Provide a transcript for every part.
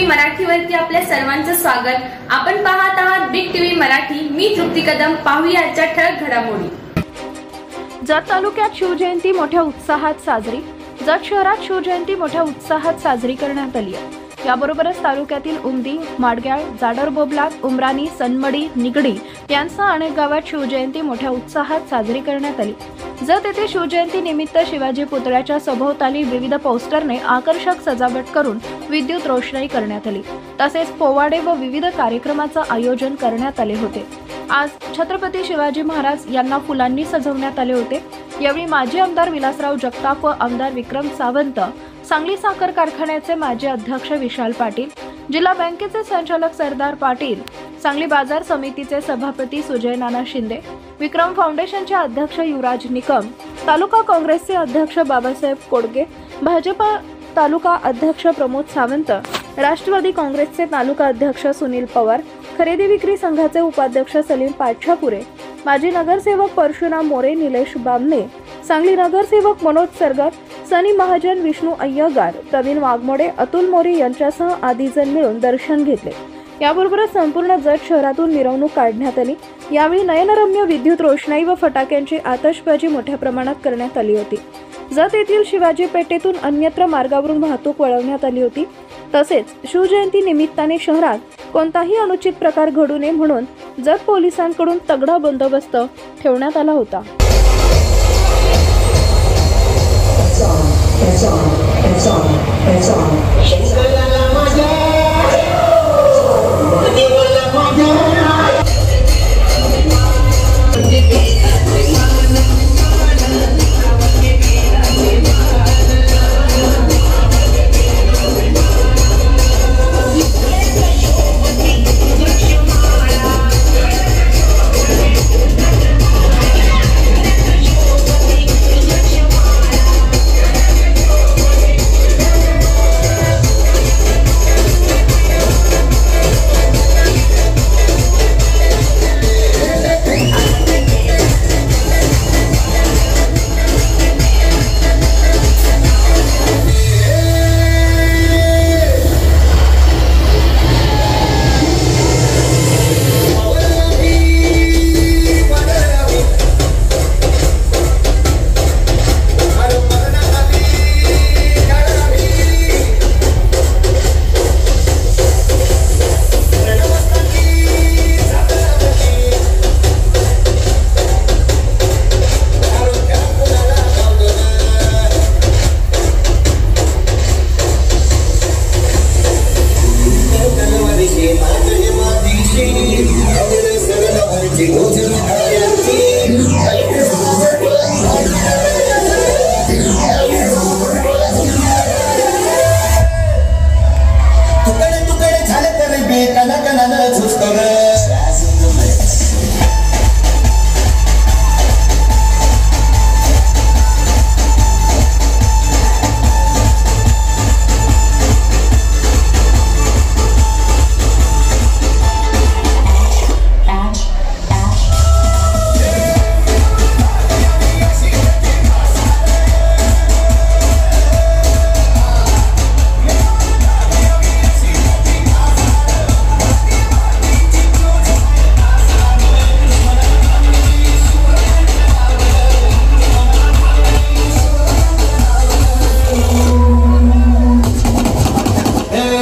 मराठीवरती आपल्या सर्वांचं स्वागत। आपण पाहत आहात बिग टीव्ही मराठी। मी तृप्ती कदम। पाहूया आजच्या ठळक घडामोडी। जत तालुक्यात शिवजयंती मोठ्या उत्साहात साजरी। जत शहरात शिवजयंती मोठ्या उत्साहात साजरी करण्यात आली आहे। याबरोबरच तालुक्यातील उमदी, माडग्याळ, जाडर बोबलात, उमराणी, सनमडी, निगडी यांसह अनेक गावात शिवजयंती मोठ्या उत्साहात साजरी करण्यात आली। जत येथे शिवजयंती निमित्त शिवाजी पुतळ्याच्या सभोवताली विविध पोस्टरने आकर्षक सजावट करून विद्युत रोषणाई करण्यात आली। तसेच पोवाडे व विविध कार्यक्रमाचे आयोजन करण्यात आले होते। आज छत्रपती शिवाजी महाराज यांना फुलांनी सजवण्यात आले होते। यावेळी माजी आमदार विलासराव जगताप व आमदार विक्रम सावंत, सांगली साखर कारखान्याचे माजी अध्यक्ष विशाल पाटील, जिल्हा बँकेचे संचालक सरदार पाटील, सांगली बाजार समितीचे सभापती सुजय नाना शिंदे, विक्रम फाउंडेशनचे अध्यक्ष युवराज निकम, तालुका काँग्रेसचे अध्यक्ष बाबासाहेब कोडगे, भाजपा तालुका अध्यक्ष प्रमोद सावंत, राष्ट्रवादी काँग्रेसचे तालुका अध्यक्ष सुनील पवार, खरेदी विक्री संघाचे उपाध्यक्ष सलीम पाटशापुरे, माजी नगरसेवक परशुराम मोरे, निलेश बामणे, सांगली नगरसेवक मनोज सरगर, सनी महाजन, विष्णू अय्यगार, प्रवीण वाघमोडे, अतुल मोरे यांच्यासह आदी जण मिळून दर्शन घेतले। याबरोबरच संपूर्ण जत शहरातून मिरवणूक काढण्यात आली। यावेळी नयनरम्य विद्युत रोषणाई व फटाक्यांची आतषबाजी मोठ्या प्रमाणात करण्यात आली होती। जत येथील शिवाजी पेठेतून अन्यत्र मार्गावरून वाहतूक वळवण्यात आली होती। तसेच शिवजयंती निमित्ताने शहरात कोणताही अनुचित प्रकार घडू नये म्हणून जत पोलिसांकडून तगडा बंदोबस्त ठेवण्यात आला होता।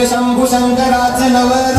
शंभू शंकराचे नवर